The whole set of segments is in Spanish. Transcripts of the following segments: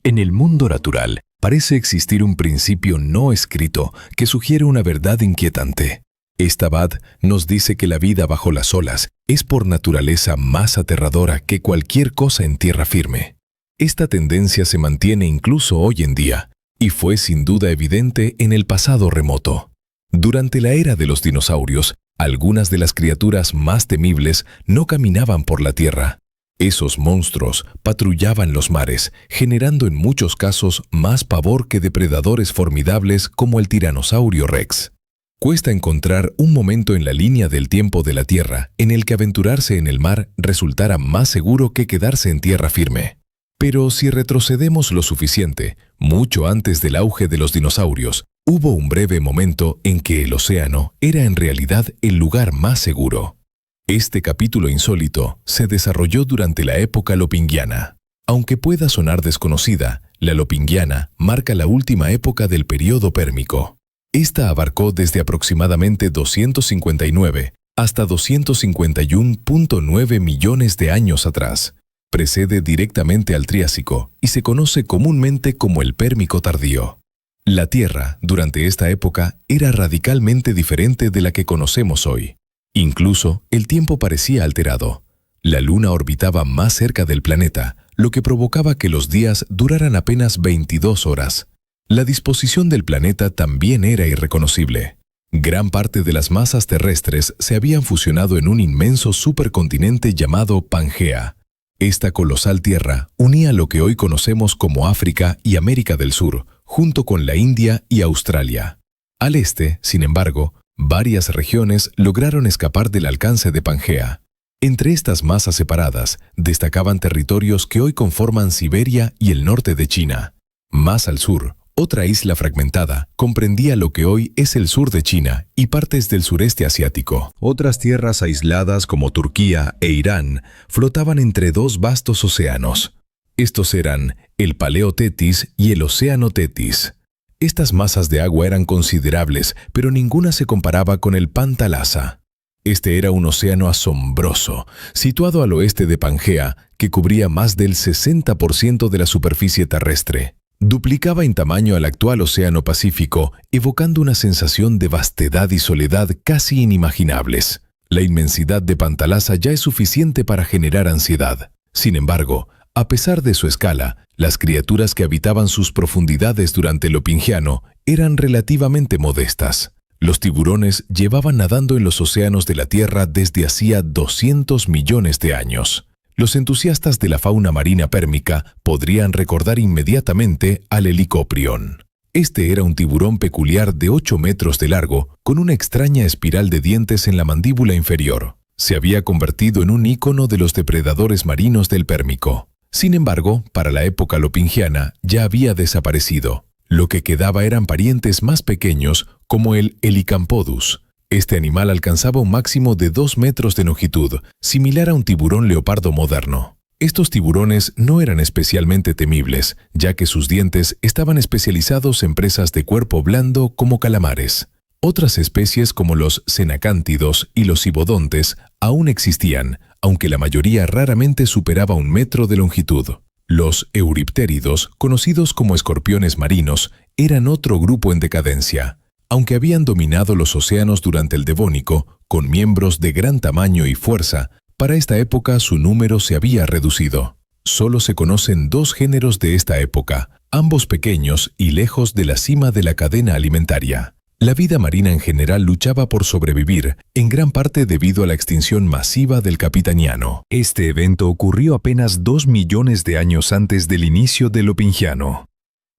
En el mundo natural, parece existir un principio no escrito que sugiere una verdad inquietante. Esta Bad nos dice que la vida bajo las olas es por naturaleza más aterradora que cualquier cosa en tierra firme. Esta tendencia se mantiene incluso hoy en día, y fue sin duda evidente en el pasado remoto. Durante la era de los dinosaurios, algunas de las criaturas más temibles no caminaban por la tierra. Esos monstruos patrullaban los mares, generando en muchos casos más pavor que depredadores formidables como el tiranosaurio Rex. Cuesta encontrar un momento en la línea del tiempo de la Tierra en el que aventurarse en el mar resultara más seguro que quedarse en tierra firme. Pero si retrocedemos lo suficiente, mucho antes del auge de los dinosaurios, hubo un breve momento en que el océano era en realidad el lugar más seguro. Este capítulo insólito se desarrolló durante la época lopingiana. Aunque pueda sonar desconocida, la lopingiana marca la última época del período pérmico. Esta abarcó desde aproximadamente 259 hasta 251.9 millones de años atrás. Precede directamente al Triásico y se conoce comúnmente como el Pérmico tardío. La Tierra, durante esta época, era radicalmente diferente de la que conocemos hoy. Incluso, el tiempo parecía alterado. La Luna orbitaba más cerca del planeta, lo que provocaba que los días duraran apenas 22 horas. La disposición del planeta también era irreconocible. Gran parte de las masas terrestres se habían fusionado en un inmenso supercontinente llamado Pangea. Esta colosal tierra unía lo que hoy conocemos como África y América del Sur, junto con la India y Australia. Al este, sin embargo, varias regiones lograron escapar del alcance de Pangea. Entre estas masas separadas destacaban territorios que hoy conforman Siberia y el norte de China. Más al sur, otra isla fragmentada comprendía lo que hoy es el sur de China y partes del sureste asiático. Otras tierras aisladas como Turquía e Irán flotaban entre dos vastos océanos. Estos eran el Paleo Tetis y el Océano Tetis. Estas masas de agua eran considerables, pero ninguna se comparaba con el Pantalasa. Este era un océano asombroso, situado al oeste de Pangea, que cubría más del 60% de la superficie terrestre. Duplicaba en tamaño al actual Océano Pacífico, evocando una sensación de vastedad y soledad casi inimaginables. La inmensidad de Pantalasa ya es suficiente para generar ansiedad. Sin embargo, a pesar de su escala, las criaturas que habitaban sus profundidades durante el Lopingiano eran relativamente modestas. Los tiburones llevaban nadando en los océanos de la Tierra desde hacía 200 millones de años. Los entusiastas de la fauna marina pérmica podrían recordar inmediatamente al Helicoprion. Este era un tiburón peculiar de 8 metros de largo, con una extraña espiral de dientes en la mandíbula inferior. Se había convertido en un ícono de los depredadores marinos del Pérmico. Sin embargo, para la época lopingiana ya había desaparecido. Lo que quedaba eran parientes más pequeños, como el Helicampodus. Este animal alcanzaba un máximo de 2 metros de longitud, similar a un tiburón leopardo moderno. Estos tiburones no eran especialmente temibles, ya que sus dientes estaban especializados en presas de cuerpo blando como calamares. Otras especies como los cenacántidos y los cibodontes aún existían, aunque la mayoría raramente superaba 1 metro de longitud. Los euriptéridos, conocidos como escorpiones marinos, eran otro grupo en decadencia. Aunque habían dominado los océanos durante el Devónico, con miembros de gran tamaño y fuerza, para esta época su número se había reducido. Solo se conocen 2 géneros de esta época, ambos pequeños y lejos de la cima de la cadena alimentaria. La vida marina en general luchaba por sobrevivir, en gran parte debido a la extinción masiva del Capitaniano. Este evento ocurrió apenas 2 millones de años antes del inicio del Lopingiano.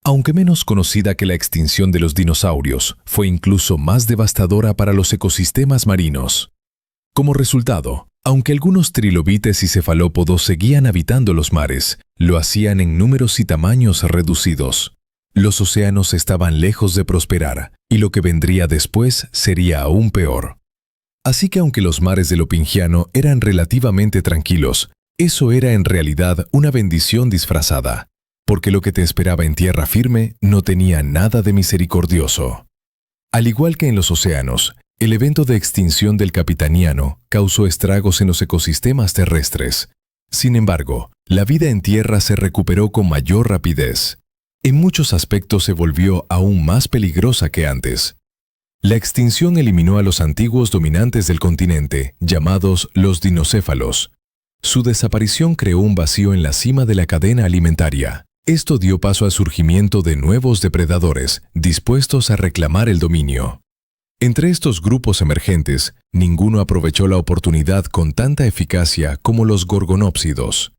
Aunque menos conocida que la extinción de los dinosaurios, fue incluso más devastadora para los ecosistemas marinos. Como resultado, aunque algunos trilobites y cefalópodos seguían habitando los mares, lo hacían en números y tamaños reducidos. Los océanos estaban lejos de prosperar, y lo que vendría después sería aún peor. Así que aunque los mares del Lopingiano eran relativamente tranquilos, eso era en realidad una bendición disfrazada, porque lo que te esperaba en tierra firme no tenía nada de misericordioso. Al igual que en los océanos, el evento de extinción del Capitaniano causó estragos en los ecosistemas terrestres. Sin embargo, la vida en tierra se recuperó con mayor rapidez. En muchos aspectos se volvió aún más peligrosa que antes. La extinción eliminó a los antiguos dominantes del continente, llamados los dinocéfalos. Su desaparición creó un vacío en la cima de la cadena alimentaria. Esto dio paso al surgimiento de nuevos depredadores, dispuestos a reclamar el dominio. Entre estos grupos emergentes, ninguno aprovechó la oportunidad con tanta eficacia como los gorgonópsidos.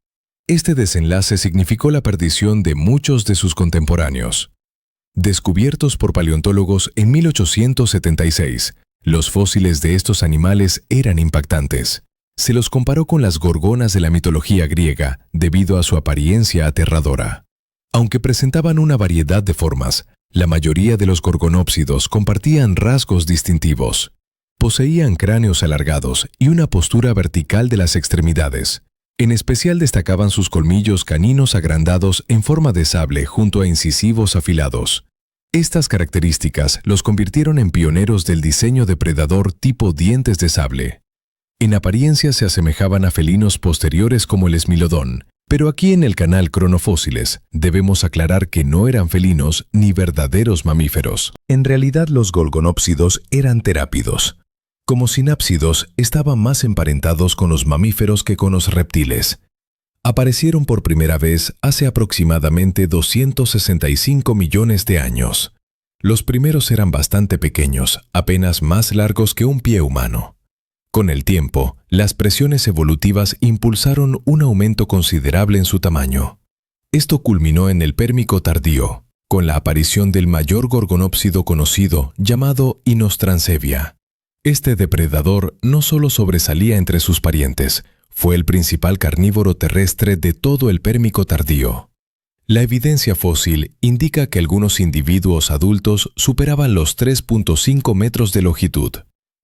Este desenlace significó la perdición de muchos de sus contemporáneos. Descubiertos por paleontólogos en 1876, los fósiles de estos animales eran impactantes. Se los comparó con las gorgonas de la mitología griega debido a su apariencia aterradora. Aunque presentaban una variedad de formas, la mayoría de los gorgonópsidos compartían rasgos distintivos. Poseían cráneos alargados y una postura vertical de las extremidades. En especial destacaban sus colmillos caninos agrandados en forma de sable junto a incisivos afilados. Estas características los convirtieron en pioneros del diseño depredador tipo dientes de sable. En apariencia se asemejaban a felinos posteriores como el esmilodón, pero aquí en el canal Cronofósiles debemos aclarar que no eran felinos ni verdaderos mamíferos. En realidad los gorgonópsidos eran terápidos. Como sinápsidos, estaban más emparentados con los mamíferos que con los reptiles. Aparecieron por primera vez hace aproximadamente 265 millones de años. Los primeros eran bastante pequeños, apenas más largos que un pie humano. Con el tiempo, las presiones evolutivas impulsaron un aumento considerable en su tamaño. Esto culminó en el Pérmico tardío, con la aparición del mayor gorgonópsido conocido, llamado Inostrancevia. Este depredador no solo sobresalía entre sus parientes, fue el principal carnívoro terrestre de todo el Pérmico tardío. La evidencia fósil indica que algunos individuos adultos superaban los 3.5 metros de longitud.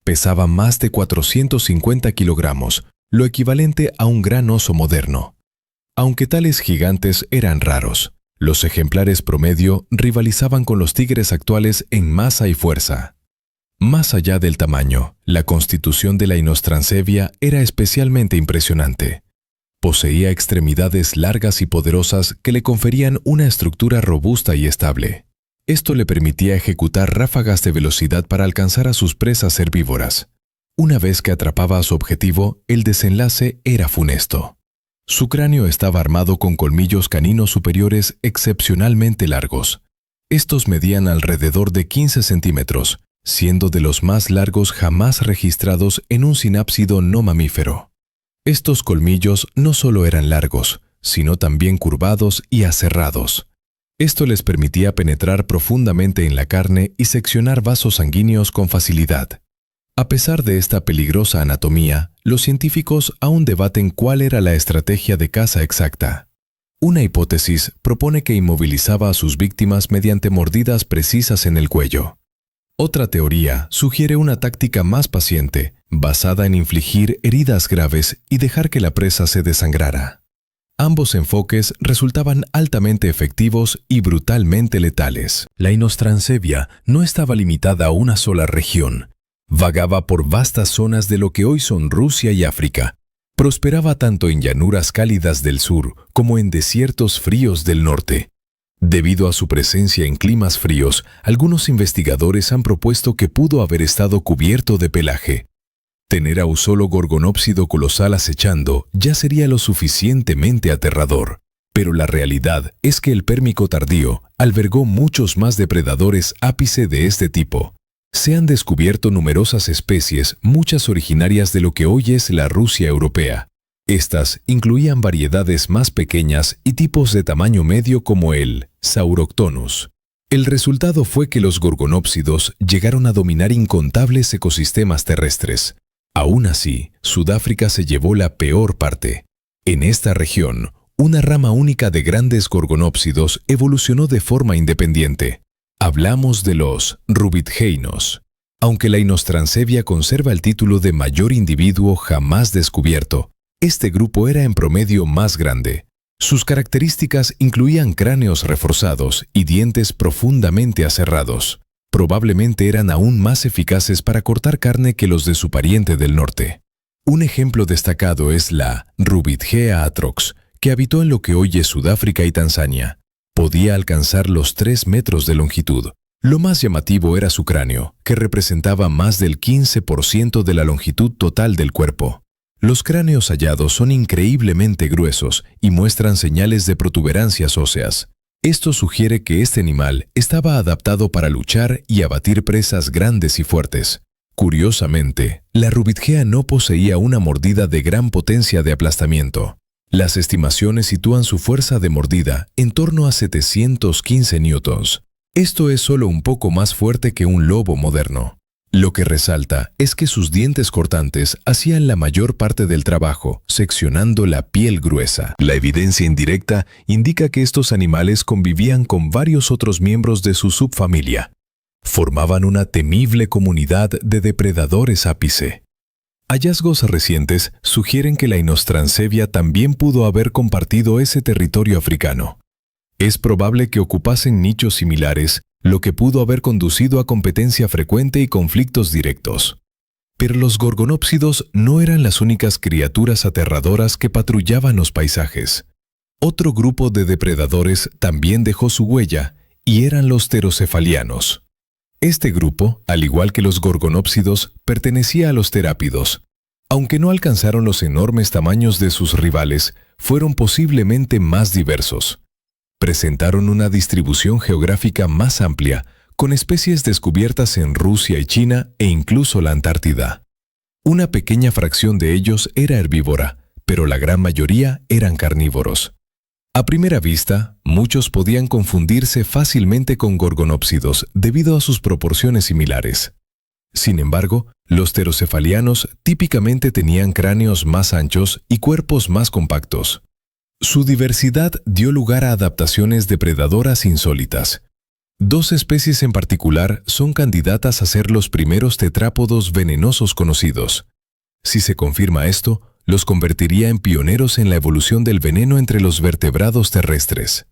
Pesaban más de 450 kilogramos, lo equivalente a un gran oso moderno. Aunque tales gigantes eran raros, los ejemplares promedio rivalizaban con los tigres actuales en masa y fuerza. Más allá del tamaño, la constitución de la Inostrancevia era especialmente impresionante. Poseía extremidades largas y poderosas que le conferían una estructura robusta y estable. Esto le permitía ejecutar ráfagas de velocidad para alcanzar a sus presas herbívoras. Una vez que atrapaba a su objetivo, el desenlace era funesto. Su cráneo estaba armado con colmillos caninos superiores excepcionalmente largos. Estos medían alrededor de 15 centímetros, siendo de los más largos jamás registrados en un sinápsido no mamífero. Estos colmillos no solo eran largos, sino también curvados y aserrados. Esto les permitía penetrar profundamente en la carne y seccionar vasos sanguíneos con facilidad. A pesar de esta peligrosa anatomía, los científicos aún debaten cuál era la estrategia de caza exacta. Una hipótesis propone que inmovilizaba a sus víctimas mediante mordidas precisas en el cuello. Otra teoría sugiere una táctica más paciente, basada en infligir heridas graves y dejar que la presa se desangrara. Ambos enfoques resultaban altamente efectivos y brutalmente letales. La Inostrancevia no estaba limitada a una sola región. Vagaba por vastas zonas de lo que hoy son Rusia y África. Prosperaba tanto en llanuras cálidas del sur como en desiertos fríos del norte. Debido a su presencia en climas fríos, algunos investigadores han propuesto que pudo haber estado cubierto de pelaje. Tener a un solo gorgonópsido colosal acechando ya sería lo suficientemente aterrador. Pero la realidad es que el Pérmico tardío albergó muchos más depredadores ápice de este tipo. Se han descubierto numerosas especies, muchas originarias de lo que hoy es la Rusia europea. Estas incluían variedades más pequeñas y tipos de tamaño medio como el Sauroctonus. El resultado fue que los gorgonópsidos llegaron a dominar incontables ecosistemas terrestres. Aún así, Sudáfrica se llevó la peor parte. En esta región, una rama única de grandes gorgonópsidos evolucionó de forma independiente. Hablamos de los rubidgeinos. Aunque la Inostrancevia conserva el título de mayor individuo jamás descubierto, este grupo era en promedio más grande. Sus características incluían cráneos reforzados y dientes profundamente aserrados. Probablemente eran aún más eficaces para cortar carne que los de su pariente del norte. Un ejemplo destacado es la Rubidgea atrox, que habitó en lo que hoy es Sudáfrica y Tanzania. Podía alcanzar los 3 metros de longitud. Lo más llamativo era su cráneo, que representaba más del 15% de la longitud total del cuerpo. Los cráneos hallados son increíblemente gruesos y muestran señales de protuberancias óseas. Esto sugiere que este animal estaba adaptado para luchar y abatir presas grandes y fuertes. Curiosamente, la Rubidgea no poseía una mordida de gran potencia de aplastamiento. Las estimaciones sitúan su fuerza de mordida en torno a 715 newtons. Esto es solo un poco más fuerte que un lobo moderno. Lo que resalta es que sus dientes cortantes hacían la mayor parte del trabajo, seccionando la piel gruesa. La evidencia indirecta indica que estos animales convivían con varios otros miembros de su subfamilia. Formaban una temible comunidad de depredadores ápice. Hallazgos recientes sugieren que la Inostrancevia también pudo haber compartido ese territorio africano. Es probable que ocupasen nichos similares, lo que pudo haber conducido a competencia frecuente y conflictos directos. Pero los gorgonópsidos no eran las únicas criaturas aterradoras que patrullaban los paisajes. Otro grupo de depredadores también dejó su huella, y eran los pterocefalianos. Este grupo, al igual que los gorgonópsidos, pertenecía a los terápidos. Aunque no alcanzaron los enormes tamaños de sus rivales, fueron posiblemente más diversos. Presentaron una distribución geográfica más amplia, con especies descubiertas en Rusia y China e incluso la Antártida. Una pequeña fracción de ellos era herbívora, pero la gran mayoría eran carnívoros. A primera vista, muchos podían confundirse fácilmente con gorgonópsidos debido a sus proporciones similares. Sin embargo, los pterocefalianos típicamente tenían cráneos más anchos y cuerpos más compactos. Su diversidad dio lugar a adaptaciones depredadoras insólitas. 2 especies en particular son candidatas a ser los primeros tetrápodos venenosos conocidos. Si se confirma esto, los convertiría en pioneros en la evolución del veneno entre los vertebrados terrestres.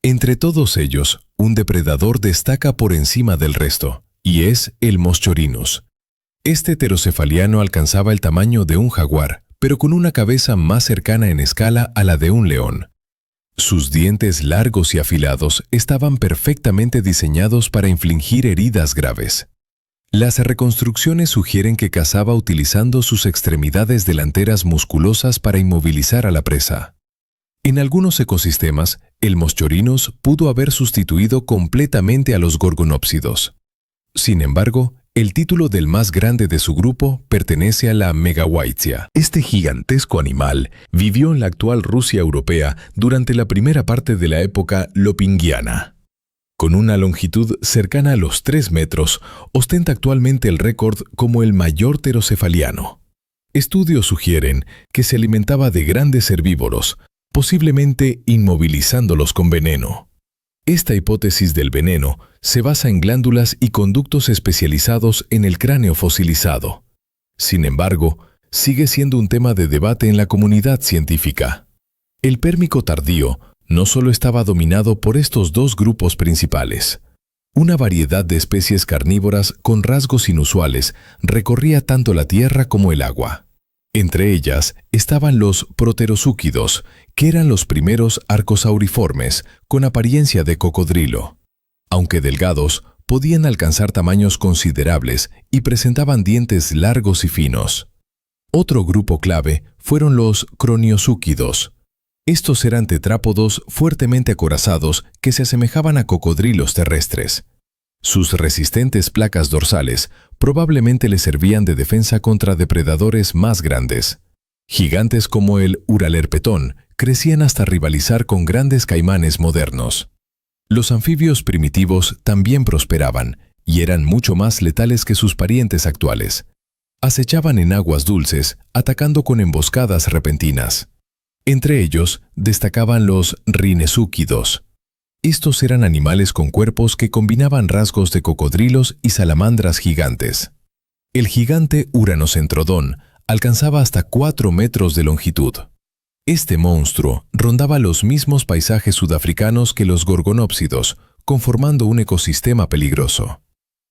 Entre todos ellos, un depredador destaca por encima del resto, y es el Moschorhinus. Este pterocefaliano alcanzaba el tamaño de un jaguar, pero con una cabeza más cercana en escala a la de un león. Sus dientes largos y afilados estaban perfectamente diseñados para infligir heridas graves. Las reconstrucciones sugieren que cazaba utilizando sus extremidades delanteras musculosas para inmovilizar a la presa. En algunos ecosistemas, el Moschorhinus pudo haber sustituido completamente a los gorgonópsidos. Sin embargo, el título del más grande de su grupo pertenece a la Megawaithia. Este gigantesco animal vivió en la actual Rusia europea durante la primera parte de la época lopingiana. Con una longitud cercana a los 3 metros, ostenta actualmente el récord como el mayor pterocefaliano. Estudios sugieren que se alimentaba de grandes herbívoros, posiblemente inmovilizándolos con veneno. Esta hipótesis del veneno se basa en glándulas y conductos especializados en el cráneo fosilizado. Sin embargo, sigue siendo un tema de debate en la comunidad científica. El Pérmico tardío no solo estaba dominado por estos 2 grupos principales. Una variedad de especies carnívoras con rasgos inusuales recorría tanto la tierra como el agua. Entre ellas estaban los proterosúquidos, que eran los primeros arcosauriformes, con apariencia de cocodrilo. Aunque delgados, podían alcanzar tamaños considerables y presentaban dientes largos y finos. Otro grupo clave fueron los croniosúquidos. Estos eran tetrápodos fuertemente acorazados que se asemejaban a cocodrilos terrestres. Sus resistentes placas dorsales probablemente les servían de defensa contra depredadores más grandes. Gigantes como el Uralerpetón crecían hasta rivalizar con grandes caimanes modernos. Los anfibios primitivos también prosperaban y eran mucho más letales que sus parientes actuales. Acechaban en aguas dulces, atacando con emboscadas repentinas. Entre ellos destacaban los rinesúquidos. Estos eran animales con cuerpos que combinaban rasgos de cocodrilos y salamandras gigantes. El gigante Uranocentrodón alcanzaba hasta 4 metros de longitud. Este monstruo rondaba los mismos paisajes sudafricanos que los gorgonópsidos, conformando un ecosistema peligroso.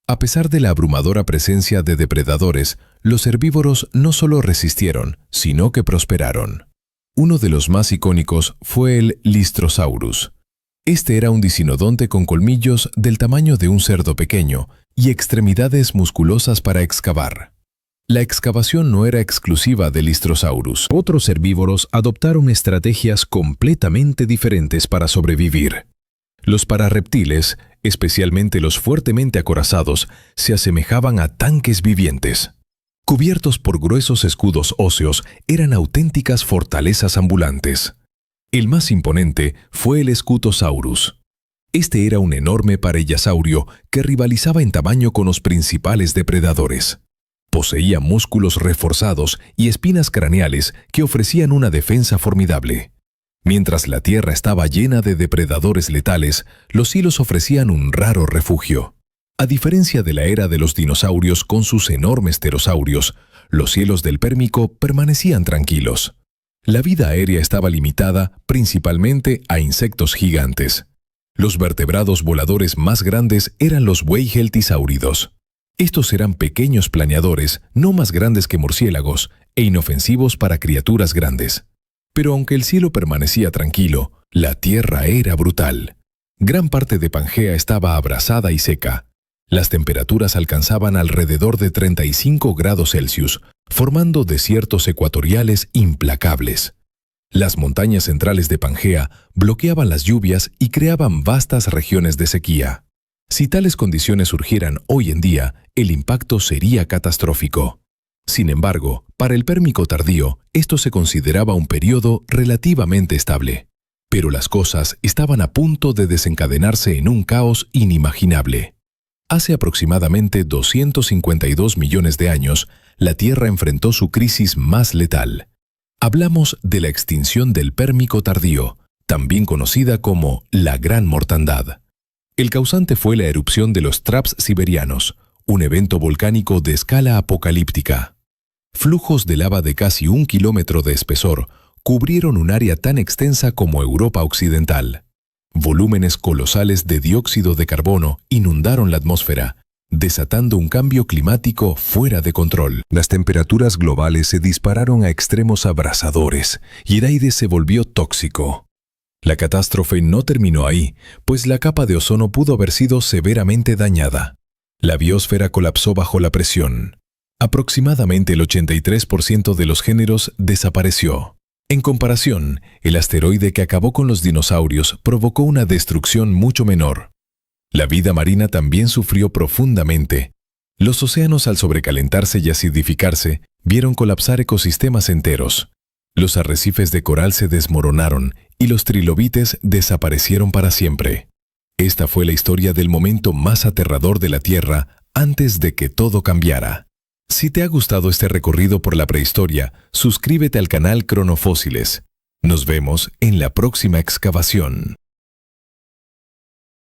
A pesar de la abrumadora presencia de depredadores, los herbívoros no solo resistieron, sino que prosperaron. Uno de los más icónicos fue el Lystrosaurus. Este era un dicinodonte con colmillos del tamaño de un cerdo pequeño y extremidades musculosas para excavar. La excavación no era exclusiva del Lystrosaurus. Otros herbívoros adoptaron estrategias completamente diferentes para sobrevivir. Los pararreptiles, especialmente los fuertemente acorazados, se asemejaban a tanques vivientes. Cubiertos por gruesos escudos óseos, eran auténticas fortalezas ambulantes. El más imponente fue el Scutosaurus. Este era un enorme parellasaurio que rivalizaba en tamaño con los principales depredadores. Poseía músculos reforzados y espinas craneales que ofrecían una defensa formidable. Mientras la Tierra estaba llena de depredadores letales, los hilos ofrecían un raro refugio. A diferencia de la era de los dinosaurios con sus enormes pterosaurios, los cielos del Pérmico permanecían tranquilos. La vida aérea estaba limitada principalmente a insectos gigantes. Los vertebrados voladores más grandes eran los weiheltisáuridos. Estos eran pequeños planeadores, no más grandes que murciélagos, e inofensivos para criaturas grandes. Pero aunque el cielo permanecía tranquilo, la tierra era brutal. Gran parte de Pangea estaba abrasada y seca. Las temperaturas alcanzaban alrededor de 35 grados Celsius, formando desiertos ecuatoriales implacables. Las montañas centrales de Pangea bloqueaban las lluvias y creaban vastas regiones de sequía. Si tales condiciones surgieran hoy en día, el impacto sería catastrófico. Sin embargo, para el Pérmico tardío, esto se consideraba un periodo relativamente estable. Pero las cosas estaban a punto de desencadenarse en un caos inimaginable. Hace aproximadamente 252 millones de años, la Tierra enfrentó su crisis más letal. Hablamos de la extinción del Pérmico tardío, también conocida como la Gran Mortandad. El causante fue la erupción de los Traps siberianos, un evento volcánico de escala apocalíptica. Flujos de lava de casi 1 kilómetro de espesor cubrieron un área tan extensa como Europa Occidental. Volúmenes colosales de dióxido de carbono inundaron la atmósfera, desatando un cambio climático fuera de control. Las temperaturas globales se dispararon a extremos abrasadores y el aire se volvió tóxico. La catástrofe no terminó ahí, pues la capa de ozono pudo haber sido severamente dañada. La biosfera colapsó bajo la presión. Aproximadamente el 83% de los géneros desapareció. En comparación, el asteroide que acabó con los dinosaurios provocó una destrucción mucho menor. La vida marina también sufrió profundamente. Los océanos, al sobrecalentarse y acidificarse, vieron colapsar ecosistemas enteros. Los arrecifes de coral se desmoronaron y los trilobites desaparecieron para siempre. Esta fue la historia del momento más aterrador de la Tierra antes de que todo cambiara. Si te ha gustado este recorrido por la prehistoria, suscríbete al canal Cronofósiles. Nos vemos en la próxima excavación.